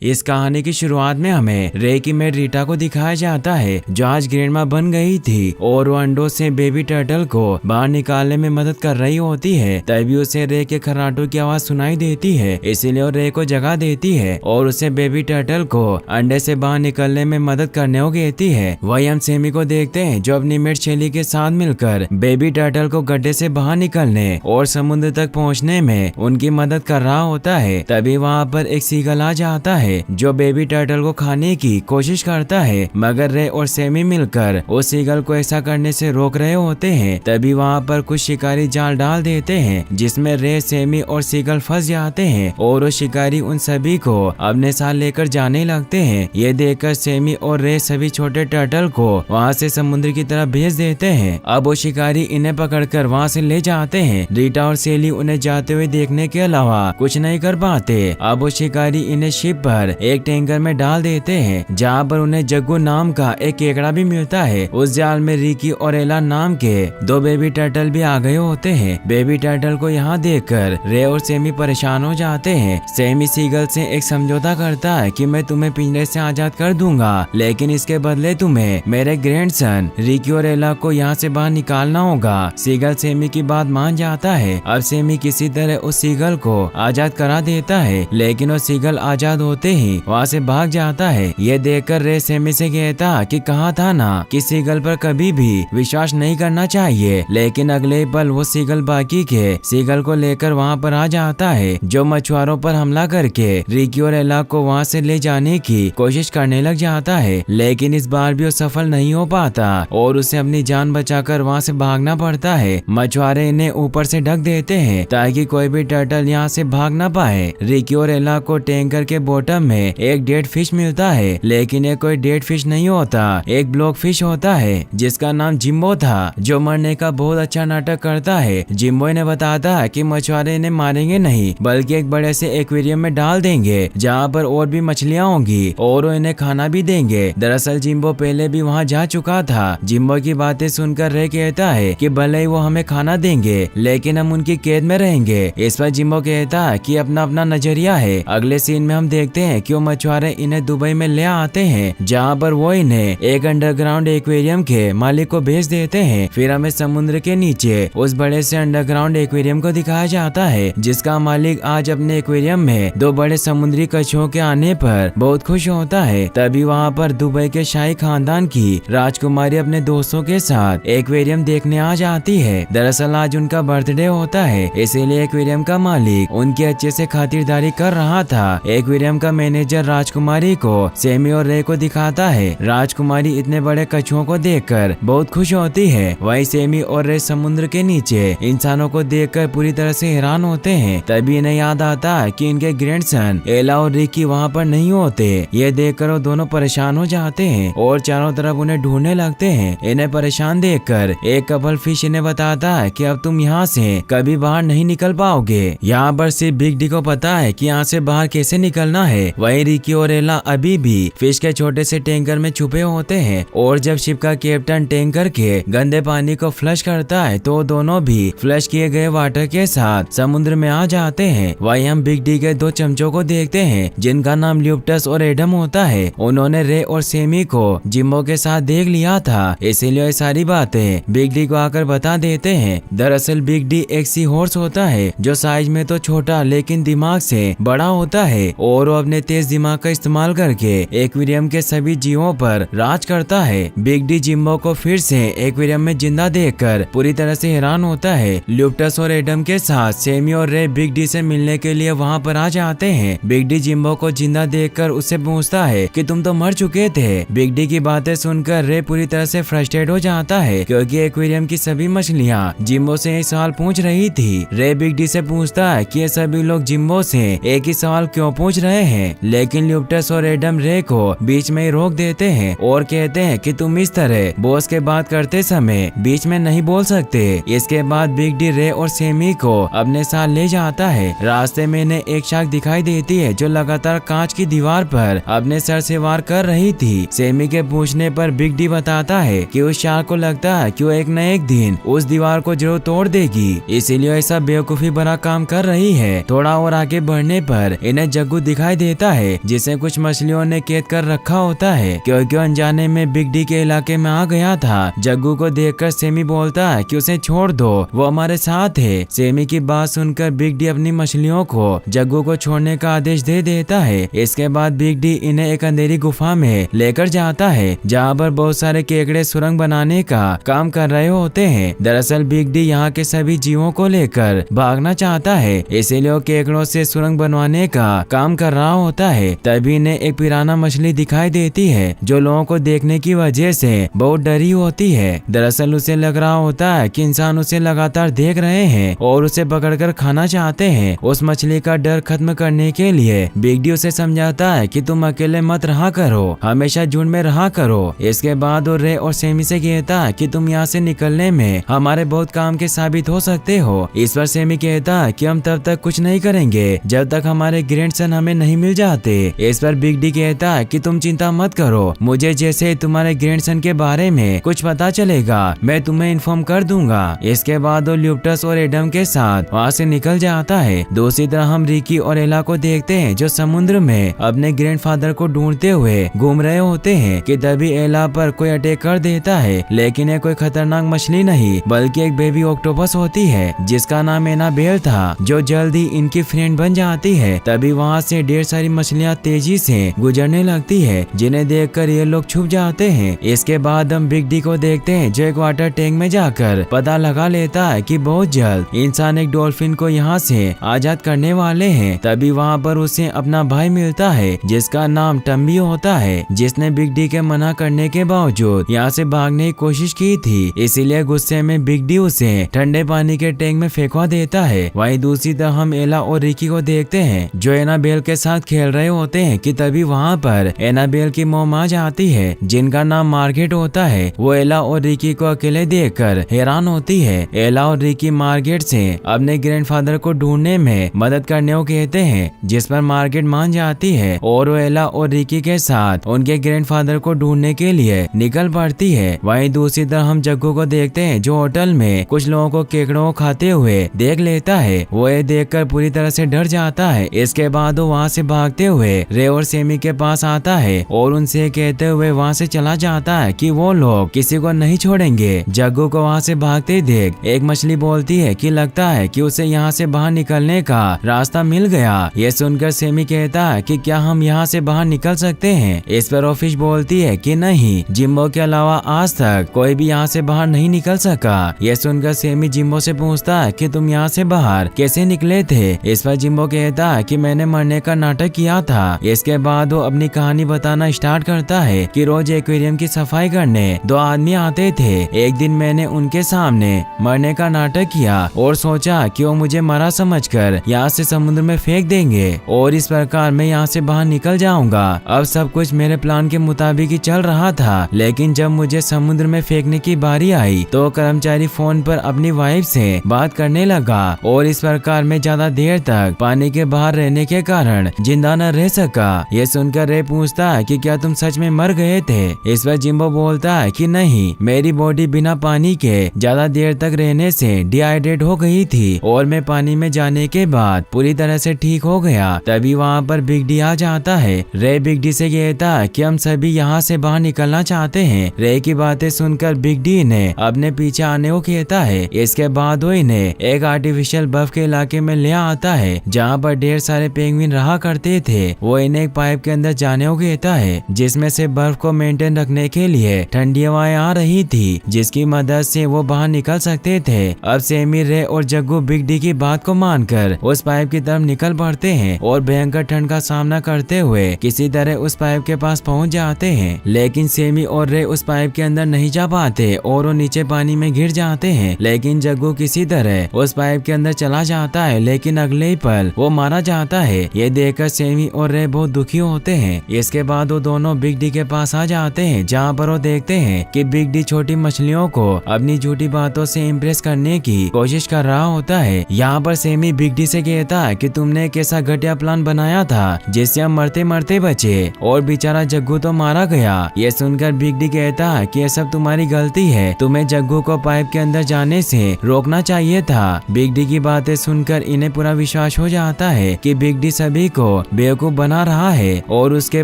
इस कहानी की शुरुआत में हमें रे की मेड रीटा को दिखाया जाता है जो आज ग्रैंडमा बन गई थी और वो अंडों से बेबी टर्टल को बाहर निकालने में मदद कर रही होती है। तभी उसे रे के खर्राटों की आवाज सुनाई देती है, इसीलिए वो रे को जगा देती है और उसे बेबी टर्टल को अंडे से बाहर निकलने में मदद करने को कहती है। वही हम सेमी को देखते हैं जो अपनी मेड शेली के साथ मिलकर बेबी टर्टल को गड्ढे से बाहर निकलने और समुद्र तक पहुँचने में उनकी मदद कर रहा होता है। तभी वहाँ पर एक सीगल आ जाता है जो बेबी टर्टल को खाने की कोशिश करता है, मगर रे और सेमी मिलकर उस सीगल को ऐसा करने से रोक रहे होते हैं। तभी वहाँ पर कुछ शिकारी जाल डाल देते हैं जिसमें रे, सेमी और सीगल फंस जाते हैं और वो शिकारी उन सभी को अपने साथ लेकर जाने लगते हैं। ये देखकर सेमी और रे सभी छोटे टर्टल को वहाँ से समुद्र की तरफ भेज देते हैं। अब वो शिकारी इन्हें पकड़कर वहाँ से ले जाते हैं। रीटा और सेली उन्हें जाते हुए देखने के अलावा कुछ नहीं कर पाते। अब वो शिकारी इन्हें शिप पर एक टैंकर में डाल देते हैं जहाँ पर उन्हें जग्गू नाम का एक केकड़ा भी मिलता है। उस जाल में रिकी और एला नाम के दो बेबी टर्टल भी आ गए होते हैं। बेबी टर्टल को यहाँ देखकर रे और सेमी परेशान हो जाते हैं। सेमी सीगल से एक समझौता करता है कि मैं तुम्हें पिंजरे से आजाद कर दूंगा, लेकिन इसके बदले तुम्हें मेरे ग्रैंडसन रिकी और एला को यहाँ से बाहर निकालना होगा। सीगल सेमी की बात मान जाता है। अब सेमी किसी तरह उस सीगल को आजाद करा देता है, लेकिन वो सीगल आजाद होते ही वहाँ से भाग जाता है। ये देखकर रे सेमी से कहता कि कहा था ना कि सीगल पर कभी भी विश्वास नहीं करना चाहिए, लेकिन अगले पल वो सीगल बाकी के सीगल को लेकर वहाँ पर आ जाता है जो मछुआरों पर हमला करके रिकी और एला को वहाँ से ले जाने की कोशिश करने लग जाता है, लेकिन इस बार भी वो सफल नहीं हो पाता और उसे अपनी जान बचाकर वहाँ से भागना पड़ता है। मछुआरे इन्हें ऊपर से ढक देते हैं ताकि कोई भी टर्टल यहाँ से भाग ना पाए। रिकी और एला को टैंकर के बॉटम में एक डेड फिश मिलता है, लेकिन ये कोई डेड फिश नहीं होता, एक ब्लॉक फिश होता है जिसका नाम जिम्बो था जो मरने का बहुत अच्छा नाटक करता है। जिम्बो ने बताता है कि मछुआरे इन्हें मारेंगे नहीं बल्कि एक बड़े से एक्वेरियम में डाल देंगे जहाँ पर और भी मछलियाँ होंगी और वो इन्हें खाना भी देंगे। दरअसल जिम्बो पहले भी वहाँ जा चुका था। जिम्बो की बातें सुनकर रे कहता है कि भले ही वो हमें खाना देंगे लेकिन हम उनकी कैद में रहेंगे। इस पर जिम्बो कहता है कि अपना अपना नजरिया है। अगले सीन में हम देखते हैं कि वो मछुआरे इन्हें दुबई में ले आते हैं जहाँ पर वो इन्हें एक अंडरग्राउंड एक्वेरियम के मालिक को भेज देते हैं। फिर हमें समुद्र के नीचे उस बड़े से अंडरग्राउंड एक्वेरियम को दिखाया जाता है जिसका मालिक आज अपने एक्वेरियम में दो बड़े समुद्री कछुओं के आने पर बहुत खुश होता है। तभी वहाँ पर दुबई के शाही खानदान की राजकुमारी अपने दोस्तों के साथ एक्वेरियम देखने आ जाती है। दरअसल आज उनका बर्थडे होता है, इसीलिए एक्वेरियम का मालिक उनकी अच्छे से खातिरदारी कर रहा था। एक्वेरियम का मैनेजर राजकुमारी को सेमी और रे को दिखाता है। राजकुमारी इतने बड़े कछुओं को देखकर बहुत खुश होती है। वहीं सेमी और रे समुद्र के नीचे इंसानों को देखकर पूरी तरह से हैरान होते हैं। तभी इन्हें याद आता है कि इनके ग्रैंडसन एला और रिकी वहाँ पर नहीं होते। ये देखकर वो दोनों परेशान हो जाते हैं और चारों तरफ उन्हें ढूंढने लगते हैं। इन्हें परेशान देखकर एक कपल फिश इन्हें बताता है कि अब तुम यहाँ से कभी बाहर नहीं निकल पाओगे। यहाँ पर सिर्फ बिग डी को पता है कि यहाँ से बाहर कैसे निकलना है। वहीं रिकी और एला अभी भी फिश के छोटे से टैंकर में छुपे होते हैं और जब शिप का कैप्टन टैंकर के गंदे पानी को फ्लश करता है तो दोनों भी फ्लश किए गए वाटर के साथ समुद्र में आ जाते हैं। वहीं हम बिग डी के दो चमचों को देखते हैं जिनका नाम ल्यूपटस और एडम होता है। उन्होंने रे और सेमी को जिम्बो के साथ देख लिया था, इसीलिए ये सारी बातें बिग डी को आकर बता देते हैं। दरअसल बिग डी एक सी हॉर्स होता है जो साइज में तो छोटा लेकिन दिमाग से बड़ा होता है और वो अपने तेज दिमाग का इस्तेमाल करके एक्वेरियम के सभी जीवों पर राज करता है। बिग डी जिम्बो को फिर से एक्वेरियम में जिंदा देखकर पूरी तरह से हैरान होता है। ल्यूपटस और एडम के साथ सेमी और रे बिग डी से मिलने के लिए वहाँ पर आ जाते हैं। बिग डी जिम्बो को जिंदा देखकर उससे पूछता है कि तुम तो मर चुके थे। बिग डी की बातें सुनकर रे पूरी तरह से फ्रस्ट्रेट हो जाता है क्योंकि एक्वेरियम की सभी मछलियाँ जिम्बो से एक सवाल पूछ रही थी। रे बिग डी से पूछता है कि ये सभी लोग जिम्बो से एक ही सवाल क्यों पूछ रहे हैं, लेकिन ल्यूपटस और एडम रे को बीच में ही रोक देते हैं और कहते हैं कि तुम इस तरह बॉस के बात करते समय बीच में नहीं बोल सकते। इसके बाद बिग डी रे और सेमी को अपने साथ ले जाता है। रास्ते में इन्हें एक शार्क दिखाई देती है जो लगातार कांच की दीवार पर अपने सर से वार कर रही थी। सेमी के पूछने पर बिग डी बताता है कि उस शार्क को लगता है कि वो एक न एक दिन उस दीवार को जरूर तोड़ देगी, इसीलिए ऐसा बेवकूफी भरा काम कर रही है। थोड़ा और आगे बढ़ने पर इन्हें जग्गू दिखाई देता है जिसे कुछ मछलियों ने कैद कर रखा होता है, क्योंकि अनजाने में बिग डी के इलाके में आ गया था। जग्गू को देखकर सेमी बोलता है कि उसे छोड़ दो, वो हमारे साथ है। सेमी की बात सुनकर बिग डी अपनी मछलियों को जग्गू को छोड़ने का आदेश दे देता है। इसके बाद बिग डी इन्हें एक अंधेरी गुफा में लेकर जाता है, जहाँ पर बहुत सारे केकड़े सुरंग बनाने का काम कर रहे होते हैं। दरअसल बिग डी यहाँ के सभी जीवों को लेकर भागना चाहता है, इसीलिए वो केकड़ों से सुरंग बनवाने का काम कर रहा होता है। तभी इन्हें एक पिराना मछली दिखाई देती है, जो लोगों को देखने की वजह से बहुत डरी होती है। दरअसल उसे लग रहा होता है कि इंसान उसे लगातार देख रहे हैं और उसे पकड़कर खाना चाहते हैं। उस मछली का डर खत्म करने के लिए बिग डी उसे समझाता है कि तुम अकेले मत रहा करो, हमेशा झुंड में रहा करो। इसके बाद वो रे और सेमी से कहता है कि तुम यहाँ से निकलने में हमारे बहुत काम के साबित हो सकते हो। इस पर सेमी कहता है कि हम तब तक कुछ नहीं करेंगे जब तक हमारे ग्रैंडसन हमें नहीं मिल जाते। इस पर बिग डी कहता है कि तुम चिंता मत करो, मुझे जैसे तुम्हारे ग्रैंडसन के बारे में कुछ पता चलेगा मैं तुम्हें इन्फॉर्म कर दूंगा। इसके बाद वो ल्यूटस और एडम के साथ वहाँ से निकल जाता है। दूसरी तरफ हम रिकी और एला को देखते हैं, जो समुद्र में अपने ग्रैंडफादर को ढूंढते हुए घूम रहे होते हैं कि तभी एला पर कोई अटैक कर देता है। लेकिन ये कोई खतरनाक मछली नहीं बल्कि एक बेबी ऑक्टोपस होती है, जिसका नाम एनाबेल था, जो जल्द ही इनकी फ्रेंड बन जाती है। तभी वहाँ से ढेर सारी मछलियाँ तेजी से गुजरने लगती है, जिन्हें देखकर ये लोग छुप जाते हैं। इसके बाद हम बिग डी को देखते हैं, जो एक वाटर टैंक में जाकर पता लगा लेता है कि बहुत जल्द इंसान एक डॉल्फिन को यहाँ से आजाद करने वाले हैं। तभी वहाँ पर उसे अपना भाई मिलता है, जिसका नाम टम्बी होता है, जिसने बिग डी के मना करने के बावजूद यहाँ से भागने की कोशिश की थी। इसीलिए गुस्से में बिग डी उसे ठंडे पानी के टैंक में फेंकवा देता है। वहीं दूसरी तरफ हम एला और रिकी को देखते हैं, जो एनाबेल के साथ खेल रहे होते हैं कि तभी वहाँ पर एनाबेल की मॉम आ जाती है, जिनका नाम मार्गेट होता है। वो एला और रिकी को अकेले देखकर हैरान होती है। एला और रिकी मार्गेट से अपने ग्रैंडफादर को ढूंढने में मदद करने को कहते हैं, जिस पर मार्गेट मान जाती है और वो एला और रिकी के साथ उनके ग्रैंडफादर को ढूंढने के लिए निकल पड़ती है। वहीं दूसरी तरफ हम जग्गू को देखते हैं, जो होटल में कुछ लोगों को केकड़ों को खाते हुए देख लेता है। वो ये देखकर पूरी तरह से डर जाता है। इसके बाद वो वहाँ से भागते हुए रे और सेमी के पास आता है और उनसे कहते हुए वहाँ से चला जाता है कि वो लोग किसी को नहीं छोड़ेंगे। जग्गू को वहाँ से भागते देख एक मछली बोलती है कि लगता है कि उसे यहाँ से बाहर निकलने का रास्ता मिल गया। ये सुनकर सेमी कहता है कि क्या हम यहाँ से बाहर निकल सकते हैं। इस पर फिश बोलती है कि नहीं, जिम्बो के अलावा आज तक कोई भी यहाँ से बाहर नहीं निकल सका। ये सुनकर सेमी जिम्बो से पूछता है कि तुम यहाँ से बाहर कैसे निकले थे। इस पर जिम्बो कहता है कि मैंने मरने का नाटक किया था। इसके बाद वो अपनी कहानी बताना स्टार्ट करता है कि रोज एक्वेरियम की सफाई करने दो आदमी आते थे। एक दिन मैंने उनके सामने मरने का नाटक किया और सोचा कि वो मुझे मरा समझकर यहाँ से समुद्र में फेंक देंगे और इस प्रकार मैं यहाँ से बाहर निकल जाऊंगा। अब सब कुछ मेरे प्लान के मुताबिक ही चल रहा था, लेकिन जब मुझे समुद्र में फेंकने की बारी आई तो कर्मचारी फोन पर अपनी वाइफ से बात करने लगा और इस प्रकार मैं ज्यादा देर तक पानी के बाहर रहने के कारण जिंदा न रह सका। ये सुनकर रे पूछता है कि क्या तुम सच में मर गए थे। इस पर जिम्बो बोलता है कि नहीं, मेरी बॉडी बिना पानी के ज्यादा देर तक रहने से डिहाइड्रेट हो गई थी और मैं पानी में जाने के बाद पूरी तरह से ठीक हो गया। तभी वहाँ पर बिग डी आ जाता है। रे बिग डी से कहता है कि हम सभी यहाँ से बाहर निकलना चाहते हैं। रे की बातें सुनकर बिग डी ने अपने पीछे आने को कहता है। इसके बाद वो इन्हें एक आर्टिफिशियल बर्फ के इलाके में ले आता है, जहाँ पर ढेर सारे पेंगुइन रहा करते थे। वो इन्हें एक पाइप के अंदर जाने को कहता है, जिसमें से बर्फ को मेंटेन रखने के लिए ठंडी हवाएं आ रही थी, जिसकी मदद से वो बाहर निकल सकते थे। अब सेमी, रे और जग्गू बिग डी की बात को मानकर उस पाइप की तरफ निकल पड़ते हैं और भयंकर ठंड का सामना करते हुए किसी तरह उस पाइप के पास पहुंच जाते हैं। लेकिन सेमी और रे उस पाइप के अंदर नहीं जा पाते और वो नीचे पानी में गिर जाते हैं। लेकिन जग्गू किसी तरह उस पाइप के अंदर चला जाता है, लेकिन अगले ही पल वो मारा जाता है। ये देखकर सेमी और रे बहुत दुखी होते हैं। इसके बाद वो दोनों बिग डी के पास आ जाते हैं, जहाँ पर वो देखते हैं कि बिग डी छोटी मछलियों को अपनी झूठी बातों से इम्प्रेस करने की कोशिश कर रहा होता है। यहाँ पर सेमी बिग डी से कहता है कि तुमने एक ऐसा घटिया प्लान बनाया था जिससे हम मरते मरते बचे और बेचारा जग्गू तो मारा गया। ये सुनकर बिग डी कहता है कि ये सब तुम्हारी गलती है, तुम्हें जग्गू को पाइप के अंदर जाने से रोकना चाहिए था। बिग डी की बातें सुनकर इन्हें पूरा विश्वास हो जाता है कि बिग डी सभी को बेवकूफ बना रहा है और उसके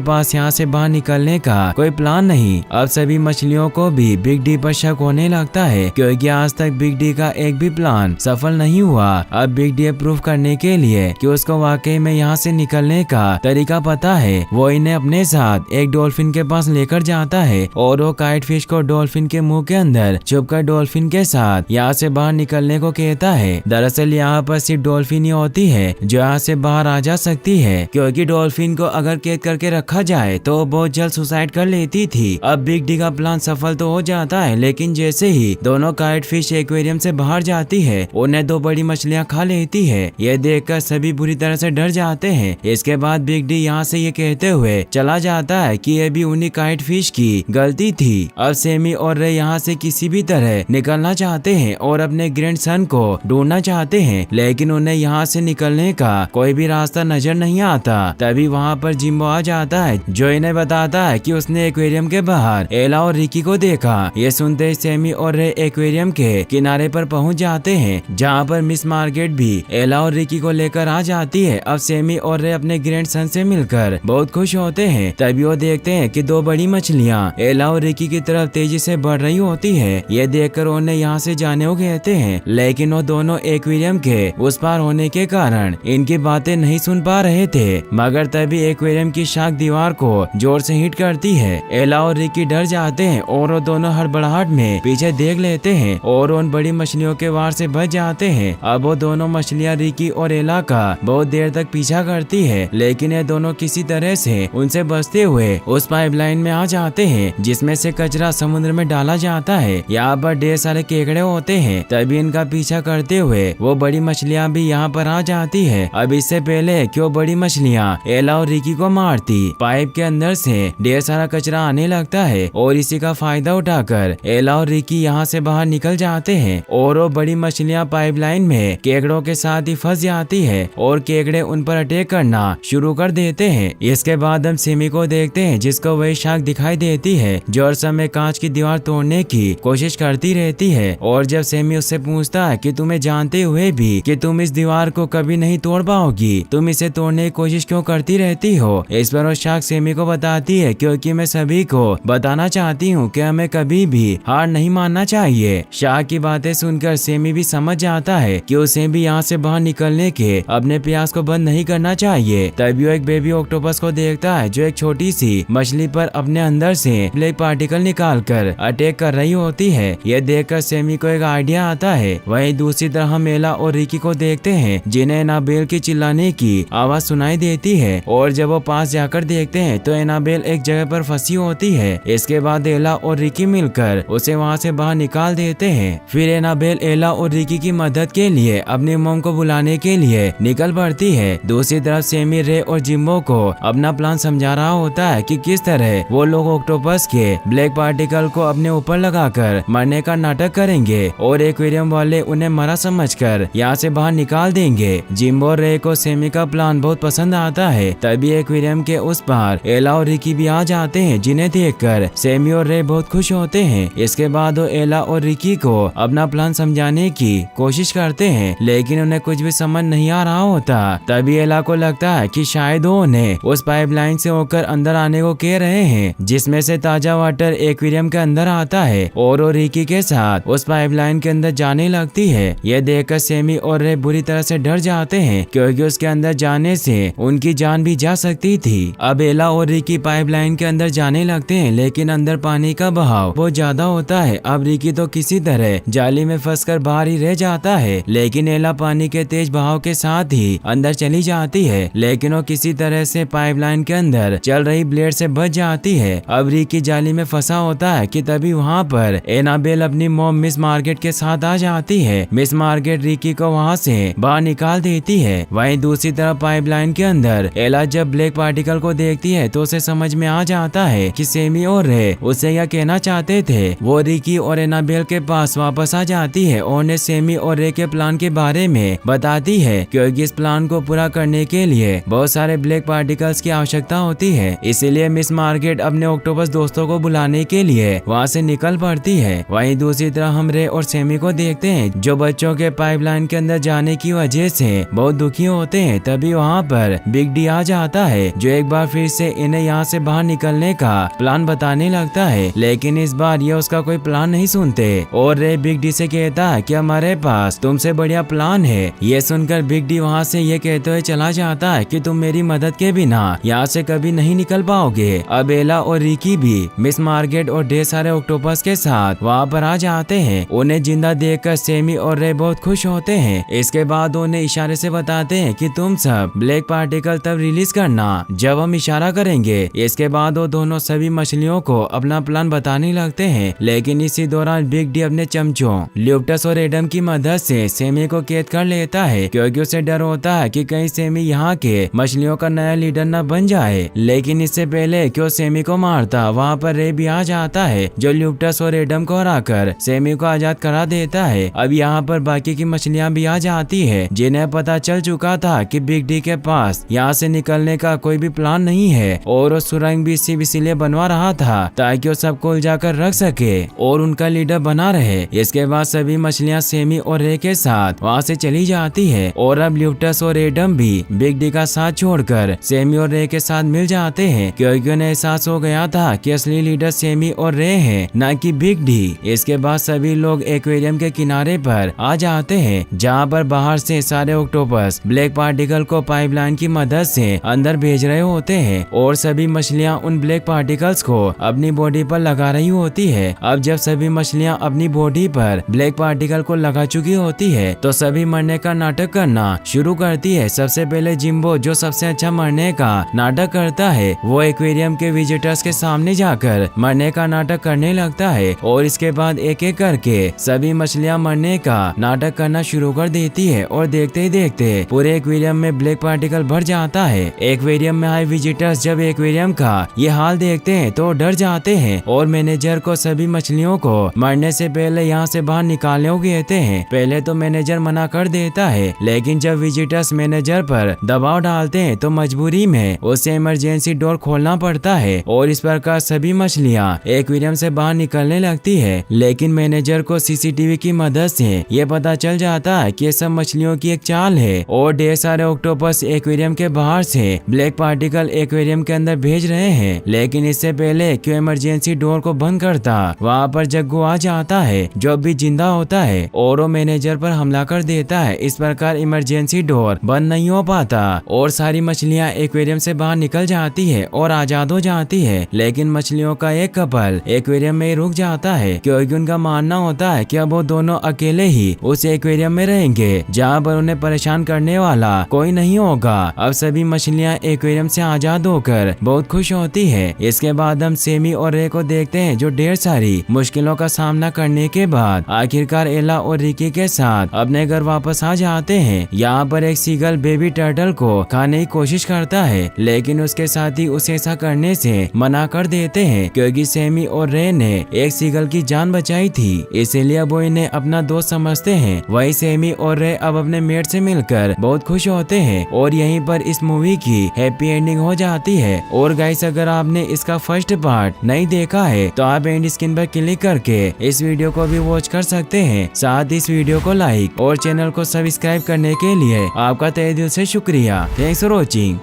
पास यहाँ से बाहर निकलने का कोई प्लान नहीं। अब सभी मछलियों को भी बिग डी पर शक होने लगता है क्योंकि आज तक बिग डी का एक भी प्लान सफल नहीं हुआ। अब बिग डी प्रूफ करने के लिए कि उसको वाकई में यहाँ से निकलने का तरीका पता है, वो इन्हें अपने साथ एक डॉल्फिन के पास लेकर जाता है और वो काइट फिश को डॉल्फिन के मुंह के अंदर छुपकर डॉल्फिन के साथ यहाँ से बाहर निकलने को कहता है। दरअसल यहाँ पर सिर्फ डॉल्फिन ही होती है जो यहाँ से बाहर आ जा सकती है, क्योंकि डॉल्फिन को अगर कैद करके रखा जाए तो वो बहुत जल्द सुसाइड कर लेती थी। अब बिग डी का प्लान सफल तो हो जाता है, लेकिन जैसे ही दोनों काइट फिश एक्वेरियम से बाहर जाती है उन्हें दो बड़ी मछलियाँ खा लेती है। ये देखकर सभी बुरी तरह से डर जाते हैं। इसके बाद बिग डी यहाँ से ये कहते हुए चला जाता है कि ये भी उन्हीं काइट फिश की गलती थी। अब सैमी और रे यहाँ से किसी भी तरह निकलना चाहते हैं और अपने ग्रैंडसन को ढूंढना चाहते हैं, लेकिन उन्हें यहाँ से निकलने का कोई भी रास्ता नजर नहीं आता। तभी वहाँ पर जिम्बो आ जाता है जो इन्हें बताता है कि उसने एक्वेरियम के बाहर एला और रिकी को देखा। ये सुनते ही सैमी और रे एक्वेरियम के किनारे पर पहुँच जाते हैं जहाँ पर मिस मार्केट भी एला और रिकी को लेकर आ जाती है। अब सैमी और रे अपने ग्रैंडसन से मिलकर बहुत खुश होते हैं। तभी वो देखते हैं कि दो बड़ी मछलियाँ एला और रिकी की तरफ तेजी से बढ़ रही होती है। ये देखकर उन्हें यहाँ से जाने को कहते हैं, लेकिन वो दोनों एक्वेरियम के उस पार होने के कारण इनकी बातें नहीं सुन पा रहे थे। मगर तभी एक्वेरियम की शार्क दीवार को जोर से हिट करती है। एला और रिकी डर जाते हैं और वो दोनों हड़बड़ाहट में पीछे देख लेते हैं और उन बड़ी मछलियों के वार से बच जाते हैं। अब वो दोनों मछलियाँ रिकी और एला का बहुत देर तक पीछा करती है, लेकिन ये दोनों किसी तरह से उनसे बचते हुए उस पाइपलाइन में आ जाते हैं जिसमें से कचरा समुद्र में डाला जाता है। यहाँ पर ढेर सारे केकड़े होते हैं। तभी इनका पीछा करते हुए वो बड़ी मछलियाँ भी यहाँ पर आ जाती है। अब इससे पहले कि वो बड़ी मछलियाँ एला और रिकी को मारती, पाइप के अंदर से ढेर सारा कचरा आने लगता है और इसी का फायदा उठाकर एला और रिकी यहाँ से बाहर निकल जाते हैं और वो बड़ी मछलियाँ पाइपलाइन में केकड़ों के साथ ही फंस जाती है और केकड़े उन पर अटैक करना शुरू कर देते हैं। इसके बाद हम सिमी को देखते हैं जिसको वही शार्क दिखाई देती है जो हर समय कांच की दीवार तोड़ने की कोशिश करती रहती है। और जब सेमी उससे पूछता है कि तुम्हें जानते हुए भी कि तुम इस दीवार को कभी नहीं तोड़ पाओगी, तुम इसे तोड़ने की कोशिश क्यों करती रहती हो। इस पर वो शार्क सेमी को बताती है क्योंकि मैं सभी को बताना चाहती हूँ कि हमें कभी भी हार नहीं मानना चाहिए। शार्क की बातें सुनकर सेमी भी समझ जाता है कि उसे भी यहाँ से बाहर निकलने के अपने प्रयास को बंद नहीं करना चाहिए। तभी वो एक बेबी ऑक्टोपस को देखता है जो एक छोटी सी मछली पर अपने अंदर से ब्लैक पार्टिकल निकालकर अटैक कर रही होती है। यह देखकर सेमी को एक आइडिया आता है। वहीं दूसरी तरफ हम एला और रिकी को देखते हैं जिन्हें एनाबेल की चिल्लाने की आवाज सुनाई देती है और जब वो पास जाकर देखते हैं तो एनाबेल एक जगह पर फंसी होती है। इसके बाद एला और रिकी मिलकर उसे वहाँ से बाहर निकाल देते हैं। फिर एनाबेल एला और रिकी की मदद के लिए अपनी मॉम को बुलाने के लिए निकल पड़ती है। दूसरी तरफ सेमी रे और जिम्बो को अपना प्लान समझा रहा होता है कि किस तरह वो लोग ऑक्टोपस के ब्लैक पार्टिकल को अपने ऊपर लगाकर मरने का नाटक करेंगे और एक्वेरियम वाले उन्हें मरा समझकर यहाँ से बाहर निकाल देंगे। जिम्बो और रे को सेमी का प्लान बहुत पसंद आता है। तभी एक्वेरियम के उस पार एला और रिकी भी आ जाते हैं जिन्हें देखकर सेमी और रे बहुत खुश होते हैं। इसके बाद वो एला और रिकी को अपना प्लान समझाने की कोशिश करते हैं, लेकिन उन्हें कुछ भी समझ नहीं आ रहा होता। तभी एला को लगता है कि शायद वो उन्हें उस पाइपलाइन से होकर अंदर आने को कह रहे हैं जिसमें से ताजा वाटर एक्वेरियम के अंदर आता है और वो रिकी के साथ उस पाइपलाइन के अंदर जाने लगती है। यह देखकर सेमी और रे बुरी तरह से डर जाते हैं क्योंकि उसके अंदर जाने से उनकी जान भी जा सकती थी। अब एला और रिकी पाइपलाइन के अंदर जाने लगते हैं, लेकिन अंदर पानी का बहाव बहुत ज्यादा होता है। अब रिकी तो किसी तरह जाली में फंसकर बाहर ही रह जाता है, लेकिन एला पानी के तेज बहाव के साथ ही अंदर चली जाती है, लेकिन वो किसी तरह से पाइपलाइन के अंदर चल रही ब्लेड से बच जाती है। अब रिकी जाली में फंसा होता है कि तभी वहाँ पर एनाबेल अपनी मॉम मिस मार्केट के साथ आ जाती है। मिस मार्केट रिकी को वहाँ से बाहर निकाल देती है। वहीं दूसरी तरफ पाइपलाइन के अंदर एला जब ब्लैक पार्टिकल को देखती है तो उसे समझ में आ जाता है कि सेमी और रे उसे यह कहना चाहते थे। वो रिकी और एनाबेल के पास वापस आ जाती है और उन्हें सेमी और रे के प्लान के बारे में बताती है क्योंकि इस प्लान को पूरा करने के लिए बहुत सारे ब्लैक पार्टिकल्स की आवश्यकता होती है। इसीलिए मिस मार्केट अपने ऑक्टोपस दोस्तों को बुलाने के लिए वहाँ से निकल पड़ती है। वहीं दूसरी तरफ हम रे और सेमी को देखते हैं जो बच्चों के पाइपलाइन के अंदर जाने की वजह से बहुत दुखी होते हैं। तभी वहाँ पर पर बिग डी आ जाता है, जो एक बार फिर से इन्हें यहाँ से बाहर निकलने का प्लान बताने लगता है। लेकिन इस बार ये उसका कोई प्लान नहीं सुनते और रे बिग डी से कहता है कि हमारे पास तुमसे बढ़िया प्लान है। ये सुनकर बिग डी वहाँ से ये कहते हुए चला जाता है कि तुम मेरी मदद के बिना यहाँ से कभी नहीं निकल पाओगे। अब एला और रिकी भी मिस मार्गेट और ढेर सारे ऑक्टोपस के साथ वहाँ पर आ जाते हैं। उन्हें जिंदा देखकर सेमी और रे बहुत खुश होते हैं। इसके बाद उन्हें इशारे से बताते हैं कि तुम सब ब्लैक पार्टिकल तब रिलीज करना जब हम इशारा करेंगे। इसके बाद वो दोनों सभी मछलियों को अपना प्लान बताने लगते हैं। लेकिन इसी दौरान बिग डी अपने चमचों ल्यूटस और एडम की मदद से सेमी को कैद कर लेता है, क्योंकि उसे डर होता है कि कहीं सेमी यहाँ के मछलियों का नया लीडर न बन जाए। लेकिन इससे पहले कि वो सेमी को मारता, वहाँ पर रे भी आ जाता है, जो ल्यूटस और एडम को हराकर सेमी को आजाद करा देता है। अब यहाँ पर बाकी की मछलियाँ भी आ जाती है, जिन्हें पता चल चुका था कि बिग डी के पास यहाँ से निकलने का कोई भी प्लान नहीं है और वो सुरंग भी सिर्फ इसीलिए बनवा रहा था ताकि वो सबको उलझाकर रख सके और उनका लीडर बना रहे। इसके बाद सभी मछलियाँ सेमी और रे के साथ वहाँ से चली जाती है और अब ल्यूटस और एडम भी बिग डी का साथ छोड़कर सेमी और रे के साथ मिल जाते हैं, क्योंकि उन्हें एहसास हो गया था कि असली लीडर सेमी और रे है, न कि बिग डी। इसके बाद सभी लोग एक्वेरियम के किनारे पर आ जाते हैं, जहाँ पर बाहर से सारे ऑक्टोपस ब्लैक पार्टिकल को पाइपलाइन की मदद से अंदर भेज रहे होते हैं और सभी मछलियाँ उन ब्लैक पार्टिकल्स को अपनी बॉडी पर लगा रही होती है। अब जब सभी मछलियाँ अपनी बॉडी पर ब्लैक पार्टिकल को लगा चुकी होती है तो सभी मरने का नाटक करना शुरू करती है। सबसे पहले जिम्बो, जो सबसे अच्छा मरने का नाटक करता है, वो एक्वेरियम के विजिटर्स के सामने जाकर मरने का नाटक करने लगता है और इसके बाद एक एक करके सभी मछलियाँ मरने का नाटक करना शुरू कर देती है और देखते ही देखते पूरे एक्वेरियम में ब्लैक पार्टिकल भर जाता है। एक्वेरियम में आए विजिटर्स जब एक्वेरियम का ये हाल देखते हैं तो डर जाते हैं और मैनेजर को सभी मछलियों को मरने से पहले यहाँ से बाहर निकालने को कहते हैं। पहले तो मैनेजर मना कर देता है, लेकिन जब विजिटर्स मैनेजर पर दबाव डालते हैं तो मजबूरी में उसे इमरजेंसी डोर खोलना पड़ता है और इस प्रकार सभी मछलियाँ एक्वेरियम से बाहर निकलने लगती है। लेकिन मैनेजर को सीसीटीवी की मदद से ये पता चल जाता है कि ये सब मछलियों की एक चाल है और ढेर सारे ऑक्टोपस एक्वेरियम के बाहर से ब्लैक पार्टिकल एक्वेरियम के अंदर भेज रहे हैं। लेकिन इससे पहले कि इमरजेंसी डोर को बंद करता, वहाँ पर जग्गू आ जाता है, जो भी जिंदा होता है और वो मैनेजर पर हमला कर देता है। इस प्रकार इमरजेंसी डोर बंद नहीं हो पाता और सारी मछलियाँ एक्वेरियम से बाहर निकल जाती है और आजाद हो जाती है। लेकिन मछलियों का एक कपल एक्वेरियम में रुक जाता है, क्योंकि उनका मानना होता है कि अब वो दोनों अकेले ही उस एक्वेरियम में रहेंगे, जहाँ पर उन्हें परेशान करने वाला कोई नहीं होगा। अब सभी मछलियाँ एक्वेरियम से आजाद होकर बहुत खुश होती है। इसके बाद हम सेमी और रे को देखते हैं, जो ढेर सारी मुश्किलों का सामना करने के बाद आखिरकार एला और रिकी के साथ अपने घर वापस आ जाते हैं। यहाँ पर एक सीगल बेबी टर्टल को खाने की कोशिश करता है, लेकिन उसके साथी उसे ऐसा करने से मना कर देते हैं, क्योंकि सेमी और रे ने एक सीगल की जान बचाई थी, इसीलिए वो इन्हें अपना दोस्त समझते हैं। वही सेमी और रे अब अपने मेट से मिलकर बहुत खुश होते हैं और यहीं पर इस मूवी की हैप्पी एंडिंग हो जाती है। और गाइस, अगर आपने इसका फर्स्ट पार्ट नहीं देखा है तो आप एंड स्क्रीन पर क्लिक करके इस वीडियो को भी वॉच कर सकते हैं। साथ इस वीडियो को लाइक और चैनल को सब्सक्राइब करने के लिए आपका तहे दिल से शुक्रिया। Thanks for watching.